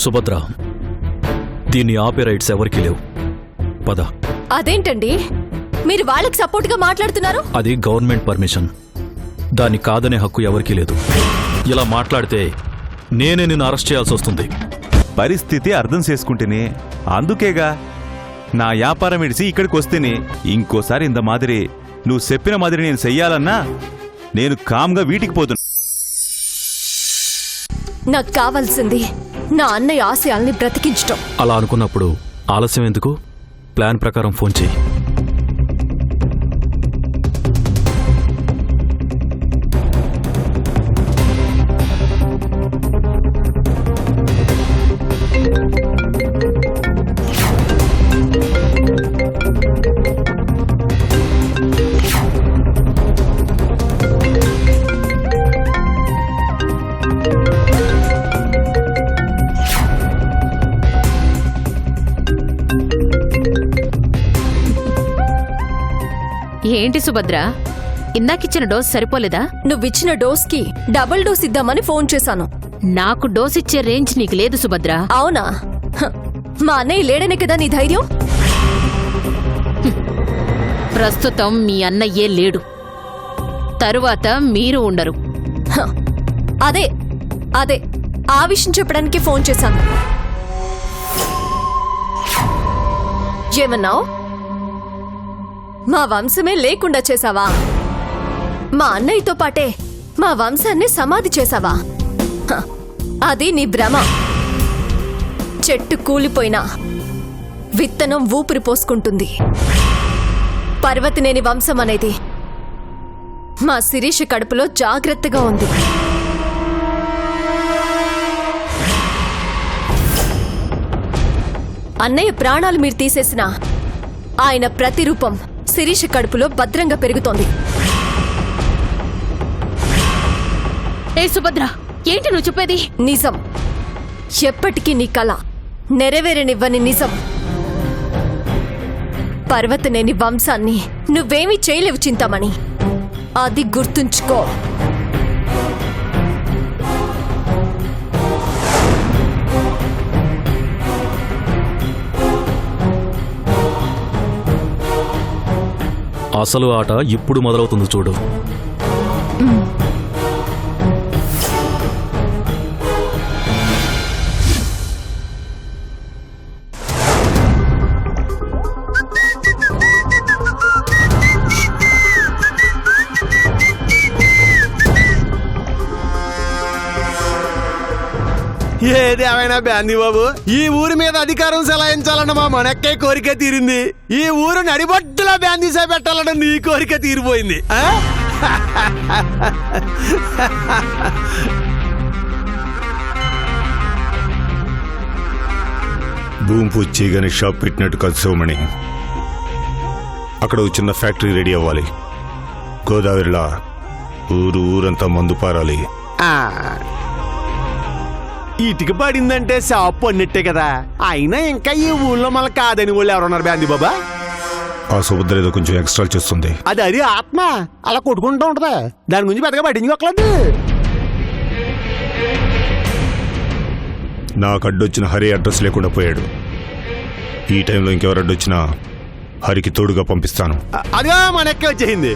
సుభద్ర, దీన్ని ఆపే రైట్స్ ఎవరికీ లేవు. పద. అదేంటండి మీరు వాళ్ళకి సపోర్ట్ గా మాట్లాడుతున్నారు? అది గవర్నమెంట్ పర్మిషన్. దాన్ని కాదనే హక్కు ఎవరికీ లేదు. ఇలా మాట్లాడితే నేనే నిన్ను అరెస్ట్ చేయాల్సి వస్తుంది. పరిస్థితి అర్థం చేసుకుంటేనే, అందుకేగా నా వ్యాపారం ఇడిసి ఇక్కడికి వస్తేనే. ఇంకోసారి ఇంత మాదిరి నువ్వు చెప్పిన మాదిరి నేను చెయ్యాలన్నా నేను కామ్గా వీటికి పోతున్నా. నాకు కావాల్సింది నా అన్నయ్య ఆశయాల్ని బ్రతికించటం. అలా అనుకున్నప్పుడు ఆలస్యం ఎందుకు? ప్లాన్ ప్రకారం ఫోన్ చేయి. ఏంటి సుభద్ర, ఇందాకిచ్చిన డోస్ సరిపోలేదా? నువ్విచ్చిన డోస్ కి డబుల్ డోస్ ఇద్దామని ఫోన్ చేశాను. నాకు డోస్ ఇచ్చే రేంజ్ నీకు లేదు సుభద్ర. అవునా? మా అన్నయ్య లేడనే కదా నీ ధైర్యం? ప్రస్తుతం మీ అన్నయ్యే లేడు, తరువాత మీరు ఉండరు. అదే అదే ఆ విషయం చెప్పడానికి ఫోన్ చేశాను. ఏమన్నావు? మా వంశమే లేకుండా చేశావా? మా అన్నయ్యతో పాటే మా వంశాన్ని సమాధి చేశావా? అది నీ భ్రమ. చెట్టు కూలిపోయినా విత్తనం ఊపిరి పోసుకుంటుంది. పర్వతనేని వంశం అనేది మా శిరీష కడుపులో జాగ్రత్తగా ఉంది. అన్నయ్య ప్రాణాలు మీరు తీసేసినా ఆయన ప్రతిరూపం శిరీష కడుపులో భద్రంగా పెరుగుతోంది. ఏ సుభద్ర, ఏంటి నువ్వు చెప్పేది? నిజం. ఎప్పటికీ నీ కల నెరవేరనివ్వని నిజం. పర్వతనేని వంశాన్ని నువ్వేమీ చేయలేవు చింతామణి. అది గుర్తుంచుకో. అసలు ఆట ఇప్పుడు మొదలవుతుంది చూడు. ఏదేమైనా బ్యాందీ బాబు, ఈ ఊరి మీద అధికారం చెలాయించాలన్న మా మనక్కే కోరిక తీరింది. ఈ ఊరు నడిబొట్టులా బ్యాందీ పెట్టాలన్న నీ కోరిక తీరిపోయింది. భూమి పూజ చేయగానే షాప్ పెట్టినట్టు కాదు శివమణి. అక్కడ ఒక చిన్న ఫ్యాక్టరీ రెడీ అవ్వాలి. గోదావరిలా ఊరంతా మందు పారాలి. ఇటుక పడిందంటే షాప్ అన్నట్టే కదా. అయినా ఇంకా ఈ ఊళ్ళో మళ్ళీ కాదని వాళ్ళు ఎవరున్నారు బ్యాందీ బాబా? ఆ సుభద్ర ఏదో కొంచెం ఎక్స్ట్రా చేస్తుంది. అది ఆత్మ అలా కొట్టుకుంటూ ఉంటదా? దాని గురించి పెద్దగా పట్టించుకోకలేదు. నాకు అడ్డొచ్చిన హరి అడ్రస్ లేకుండా పోయాడు. ఈ టైంలో ఇంకెవరు అడ్డొచ్చినా హరికి తోడుగా పంపిస్తాను. అదే మనక్కే వచ్చేసింది.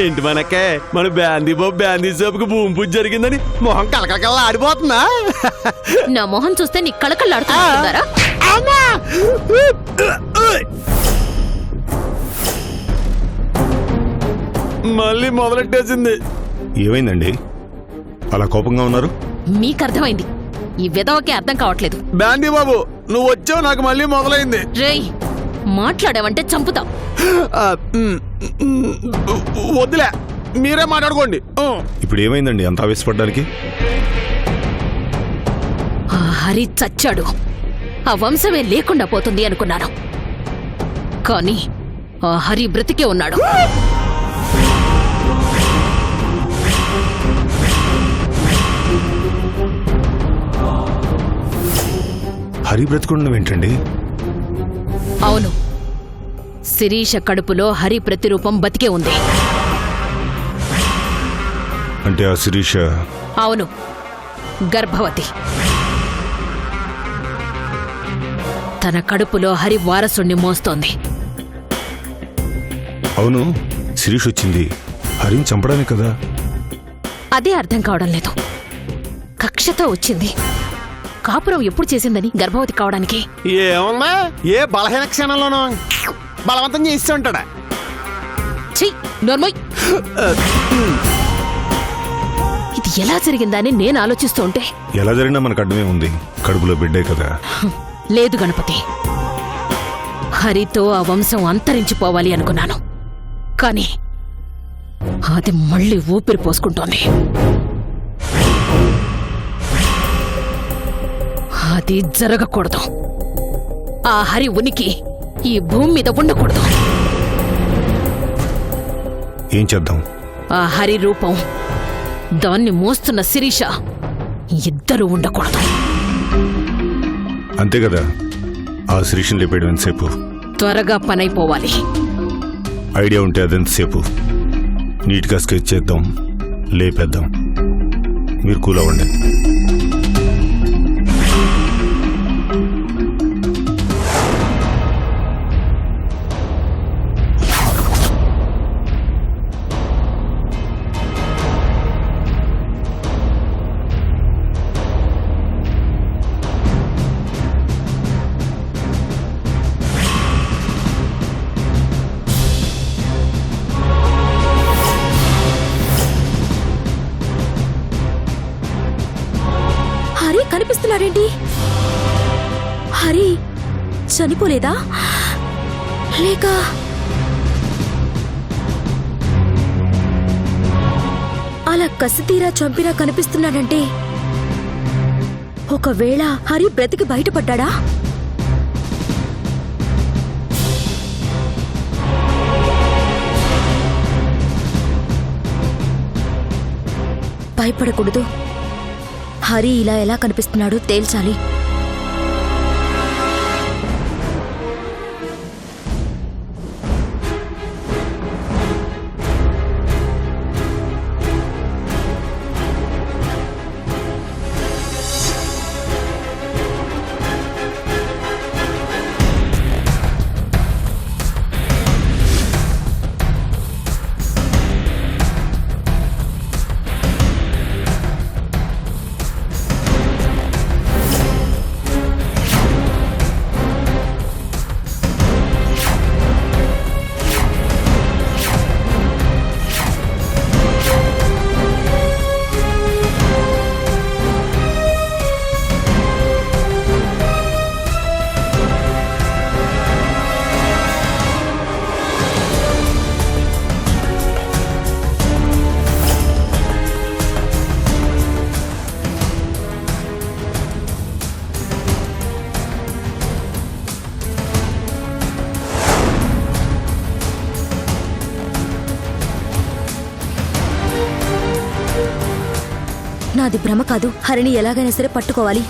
ఏంటి మనక్కే, మన బ్యాందీ బాబు బ్యాందీ షాప్కి భూమి పూజ జరిగిందని మొహం కలకలకల్లా ఆడిపోతుందా? నా మొహం చూస్తే నీ కళకళ్ళాడుతున్నారా? మళ్ళీ మొదలెట్టేసింది. ఏమైందండి అలా కోపంగా ఉన్నారు? మీకు అర్థమైంది, ఈ విధవకే అర్థం కావట్లేదు. బ్యాందీ బాబు నువ్వు వచ్చావు, నాకు మళ్ళీ మొదలైంది. రేయ్, మాట్లాడావంటే చంపుతాం. వద్దులే, మీరే మాట్లాడుకోండి. ఇప్పుడు ఏమైందండి అంత ఆవేశపడ్డానికి? ఆ హరి చచ్చాడు, ఆ వంశమే లేకుండా పోతుంది అనుకున్నాను. కానీ ఆ హరి బ్రతికే ఉన్నాడు. హరి బ్రతికుండడం ఏంటండి? అవును, శిరీష కడుపులో హరి ప్రతిరూపం బతికే ఉంది. అంటే ఆ శిరీష? అవును, గర్భవతి. తన కడుపులో హరి వారసుణ్ణి మోస్తోంది. అవును, శిరీష్ వచ్చింది హరిని చంపడానికి కదా. అదే అర్థం కావడం లేదు. కక్షతో వచ్చింది. కాపురం ఎప్పుడు చేసిందని గర్భవతి కావడానికి? ఏమన్నా ఏ బలహీన క్షణంలోనూ బలవంతం చేసి ఉంటాడా? చెయ్యి నోర్మోయ్. ఇది ఎలా జరిగిందని నేను ఆలోచిస్తూ ఉంటే, ఎలా జరిగినా మనకు అడ్డమే ఉంది, కడుపులో బిడ్డే కదా. లేదు గణపతి, హరితో ఆ వంశం అంతరించిపోవాలి అనుకున్నాను. కానీ అది మళ్ళీ ఊపిరి పోసుకుంటోంది. అది జరగకూడదు. ఆ హరి ఉనికి ఈ భూమి మీద ఉండకూడదు. ఏం చేద్దాం? ఆ హరి రూపం, దాన్ని మోస్తున్న శిరీష ఇద్దరూ ఉండకూడదు. అంతే కదా, ఆ శిరీషిని లేపేయడం ఎంతసేపు? త్వరగా పనైపోవాలి. ఐడియా ఉంటే అదెంతసేపు? నీట్గా స్కెచ్ చేద్దాం, లేపేద్దాం. మీరు కూల్ అవ్వండి. హరి కనిపిస్తున్నాడేంటి? హరి చనిపోలేదా? లేక అలా కసితీరా చంపినా కనిపిస్తున్నాడంటే, ఒకవేళ హరి బ్రతికి బయటపడ్డా? భయపడకూడదు. హరి ఇలా ఎలా కనిపిస్తున్నాడో తేల్చాలి. నాది భ్రమ కాదు. హరిని ఎలాగైనా సరే పట్టుకోవాలి.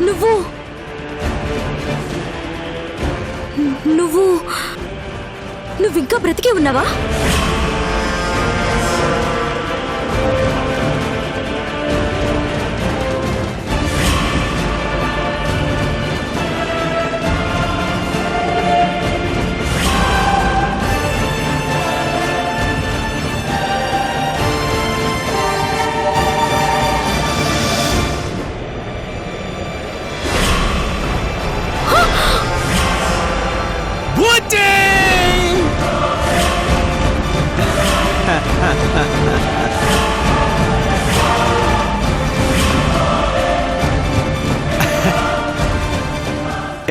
నువ్వు నువ్వు నువ్వింకా బ్రతికే ఉన్నావా?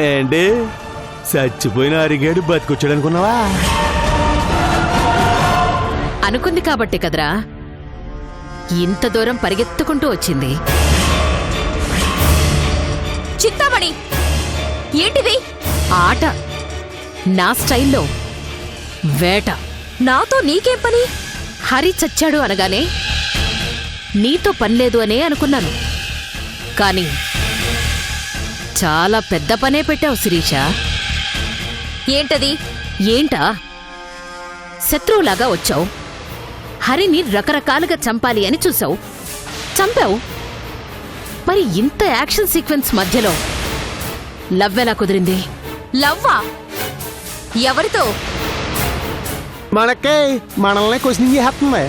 ఏంటి చచ్చిపోయిన అరిగాడు బతికొచ్చాడు అనుకున్నావా? అనుకుంది కాబట్టే కదరా ఇంత దూరం పరిగెత్తుకుంటూ వచ్చింది. చింతామణి, ఏంటిది? ఆట నా స్టైల్లో, వేట. నాతో నీకేం పని? హరి చచ్చాడు అనగానే నీతో పనిలేదు అనే అనుకున్నాను. కానీ చాలా పెద్ద పనే పెట్టావు శిరీష. ఏంటది? ఏంటా? శత్రువులాగా వచ్చావు. హరిని రకరకాలుగా చంపాలి అని చూసావు, చంపావు. మరి ఇంత యాక్షన్ సీక్వెన్స్ మధ్యలో లవ్ ఎలా కుదిరింది? లవ్వా? ఎవరితో? మనకే మనల్ని క్వశ్చనింగ్ చేస్తుంది.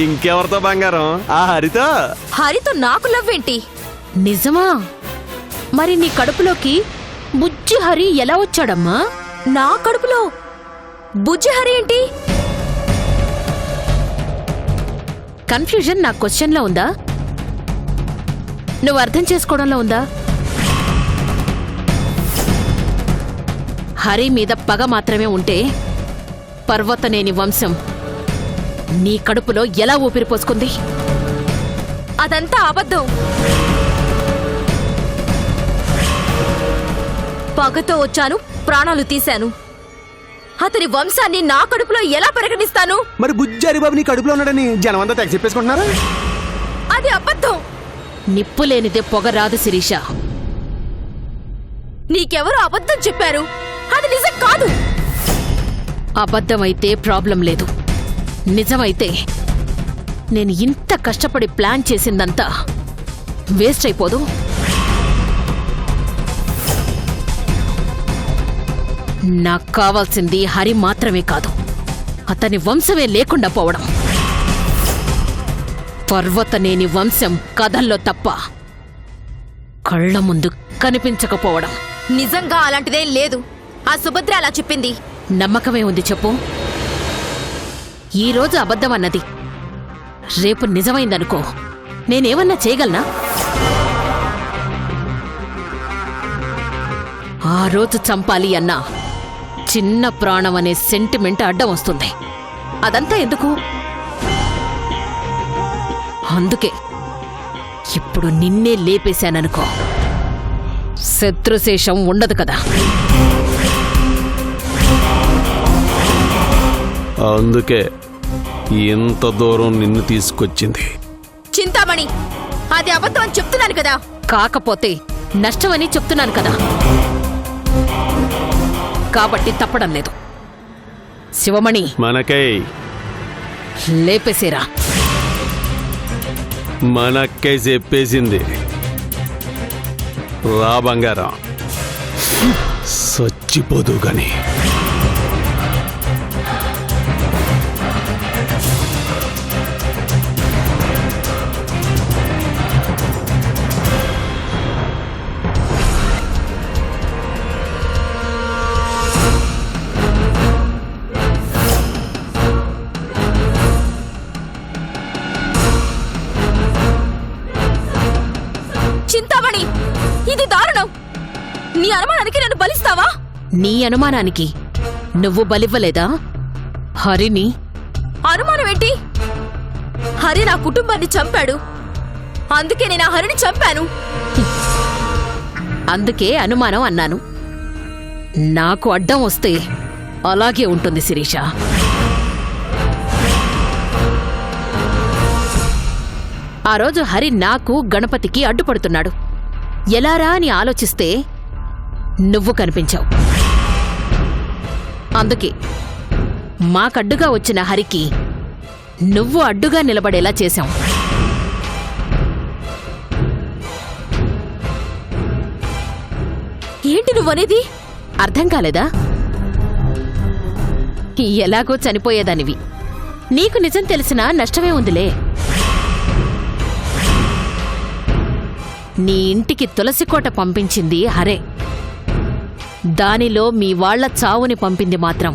ఇంకెవరితో బంగారం? ఆ హరితో. హరితో నాకు లవ్వేంటి? నిజమా? మరి నీ కడుపులోకి బుజ్జి హరి ఎలా వచ్చాడమ్మా? నా కడుపులో బుజ్జి హరి ఏంటి? కన్ఫ్యూజన్ నా క్వశ్చన్లో ఉందా? నువ్వు అర్థం చేసుకోవడంలో ఉందా? హరి మీద పగ మాత్రమే ఉంటే పర్వతనేని వంశం నీ కడుపులో ఎలా ఊపిరిపోసుకుంది? అదంతా అబద్ధం. పగతో వచ్చాను, ప్రాణాలు తీశాను. అతని వంశాన్ని నా కడుపులో ఎలా పరిగణిస్తాను? మరి బుజ్జి హరిబాబు నీ కడుపులో ఉన్నాడని జనం అంతా తెగ చెప్పేసుకుంటున్నారా? అది అబద్ధం. నిప్పు లేనిదే పొగ రాదు శిరీష. నీకెవరు అబద్ధం చెప్పారు? అది నిజం కాదు. అబద్ధమైతే ప్రాబ్లం లేదు. నిజమైతే నేను ఇంత కష్టపడి ప్లాన్ చేసిందంతా వేస్ట్ అయిపోదు. నాకు కావాల్సింది హరి మాత్రమే కాదు, అతని వంశమే లేకుండా పోవడం. పర్వతనేని వంశం కథల్లో తప్ప కళ్ళ ముందు కనిపించకపోవడం. నిజంగా అలాంటిదేం లేదు. ఆ సుభద్ర అలా చెప్పింది. నమ్మకమే ఉంది చెప్పు. ఈరోజు అబద్ధం అన్నది రేపు నిజమైందనుకో, నేనేమన్నా చేయగలనా? ఆ రోజు చంపాలి అన్నా చిన్న ప్రాణం అనే సెంటిమెంట్ అడ్డం వస్తుంది. అదంతా ఎందుకు? అందుకే ఇప్పుడు నిన్నే లేపేశాననుకో, శత్రుశేషం ఉండదు కదా. అందుకే ఎంత దూరం నిన్ను తీసుకొచ్చింది. చింతామణి, అది అబద్ధం అని చెప్తున్నాను కదా. కాకపోతే నష్టమని చెప్తున్నాను కదా. కాబట్టి తప్పడం లేదు. శివమణి, మనకై లేపేసేరా. మనక్కై చెప్పేసింది. రా బంగారం, చచ్చిపోదు గాని. చింతామణి, ఇది దారుణం. నీ అనుమానానికి నన్ను బలిస్తావా? నీ అనుమానానికి నువ్వు బలివ్వలేదా హరిని? అనుమానం ఏంటి? హరి నా కుటుంబాన్ని చంపాడు. అందుకే నేను ఆ హరిని చంపాను. అందుకే అనుమానం అన్నాను. నాకు అడ్డం వస్తే అలాగే ఉంటుంది శిరీష. ఆ రోజు హరి నాకు గణపతికి అడ్డుపడుతున్నాడు. ఎలారా అని ఆలోచిస్తే నువ్వు కనిపించావు. అందుకే మాకడ్డుగా వచ్చిన హరికి నువ్వు అడ్డుగా నిలబడేలా చేశాం. ఏంటి నువ్వనేది? అర్థం కాలేదా? ఎలాగో చనిపోయేదానివి. నీకు నిజం తెలిసినా నష్టమే ఉందిలే. నీ ఇంటికి తులసికోట పంపించింది హరే. దానిలో మీ వాళ్ల చావుని పంపింది మాత్రం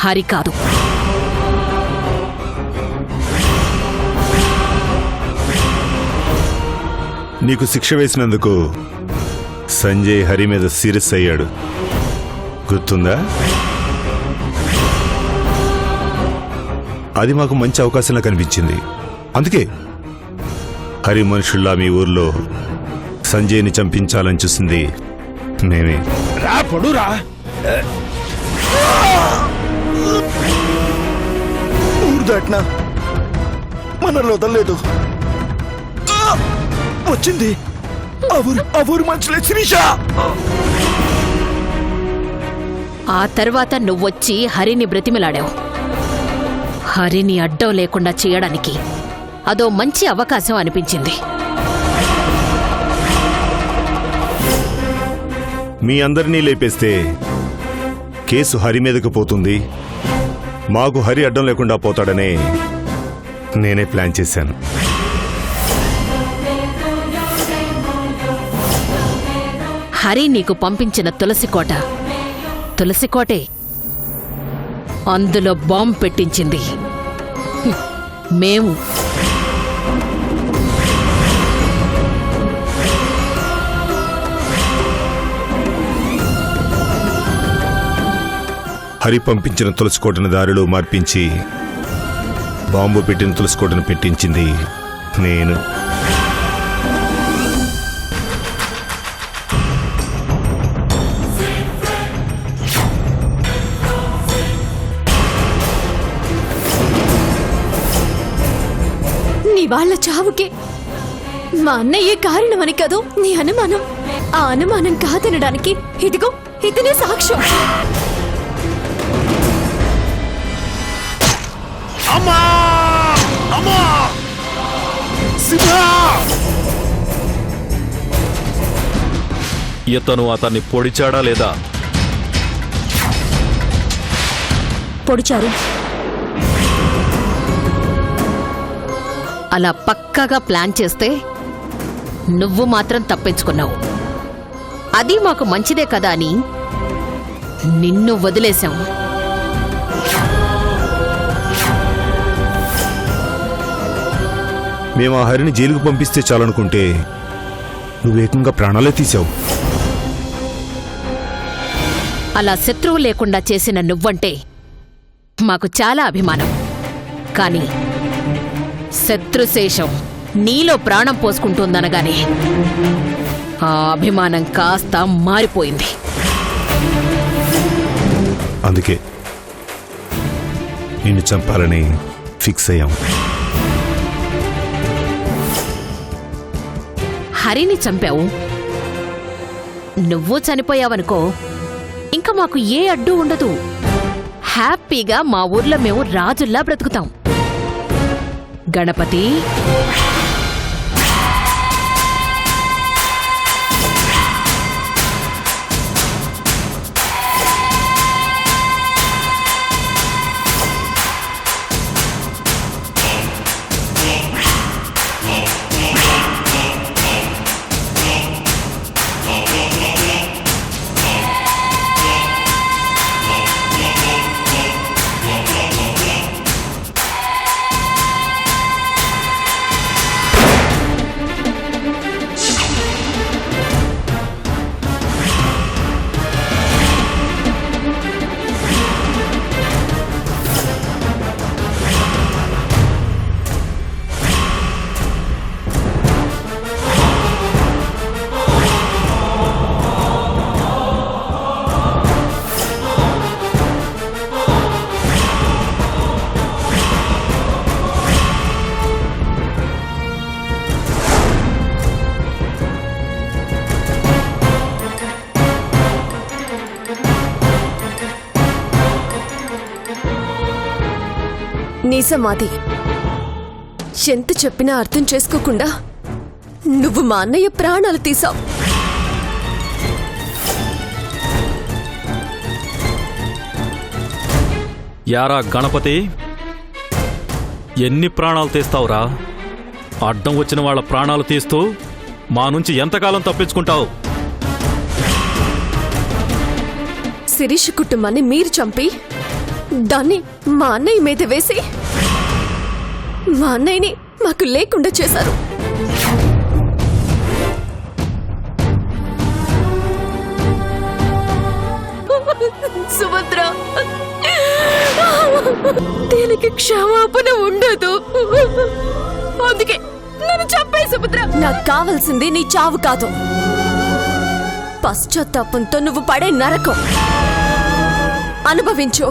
హరి కాదు. నీకు శిక్ష వేసినందుకు సంజయ్ హరి మీద సీరియస్ అయ్యాడు, గుర్తుందా? అది మాకు మంచి అవకాశంలా కనిపించింది. అందుకే హరి మనుషుల్లా మీ ఊర్లో సంజయ్ని చంపించాలని చూసింది నేనే. రా పొడురా. ఊరు దాటినా మనల్ని వదలలేదు. వచ్చింది ఆ ఊరు మనుషులే శిరీష. ఆ తర్వాత నువ్వొచ్చి హరిని బ్రతిమిలాడావు. హరిని అడ్డం లేకుండా చేయడానికి అదో మంచి అవకాశం అనిపించింది. మీ అందరినీ లేపేస్తే కేసు హరి మీదకు పోతుంది, మాకు హరి అడ్డం లేకుండా పోతాడనే నేనే ప్లాన్ చేశాను. హరి నీకు పంపించిన తులసికోటే అందులో బాంబు పెట్టించింది మేము. హరి పంపించిన తులసికోటను దారిలో మార్పించి బాంబు పెట్టిన తులసికోటను పెట్టించింది నేను. నీ వాళ్ళ చావుకే మా అన్నయ్యే కారణమని కదూ నీ అనుమానం. ఆ అనుమానం కాదనడానికి ఇదిగో ఇతనే సాక్ష్యం. అమ్మా అమ్మా సిద్ధా! ఇతను అతన్ని పొడిచాడా లేదా? పొడిచారు. అలా పక్కాగా ప్లాన్ చేస్తే నువ్వు మాత్రం తప్పించుకున్నావు. అది మాకు మంచిదే కదా అని నిన్ను వదిలేశాం. మేము ఆ హరిని జైలుకు పంపిస్తే చాలనుకుంటే నువ్వు ఏకంగా ప్రాణాలే తీసావు. అలా శత్రువు లేకుండా చేసిన నువ్వంటే మాకు చాలా అభిమానం. కానీ శత్రుశేషం నీలో ప్రాణం పోసుకుంటుందనగానే ఆ అభిమానం కాస్త మారిపోయింది. అందుకే నిన్ను చంపాలని ఫిక్స్ అయ్యాం. హరిని చంపావు, నువ్వు చనిపోయావనుకో ఇంకా మాకు ఏ అడ్డు ఉండదు. హ్యాపీగా మా ఊర్లో మేము రాజుల్లా బ్రతుకుతాం. గణపతి, నిజమాది. ఎంత చెప్పినా అర్థం చేసుకోకుండా నువ్వు మా అన్నయ్య ప్రాణాలు తీసావు. యారా గణపతి, ఎన్ని ప్రాణాలు తీస్తావురా? అడ్డం వచ్చిన వాళ్ళ ప్రాణాలు తీస్తూ మా నుంచి ఎంతకాలం తప్పించుకుంటావు? శిరీష్ కుటుంబాన్ని మీరు చంపి దాన్ని మా అన్నయ్య మీద వేసి మా అన్నయ్యని మాకు లేకుండా చేశారు. సుభద్ర, దీనికి క్షమాపణ ఉండదు. అందుకే నన్ను చంపే సుభద్ర. నాకు కావాల్సింది నీ చావు కాదు, పశ్చాత్తాపంతో నువ్వు పడే నరకం అనుభవించు.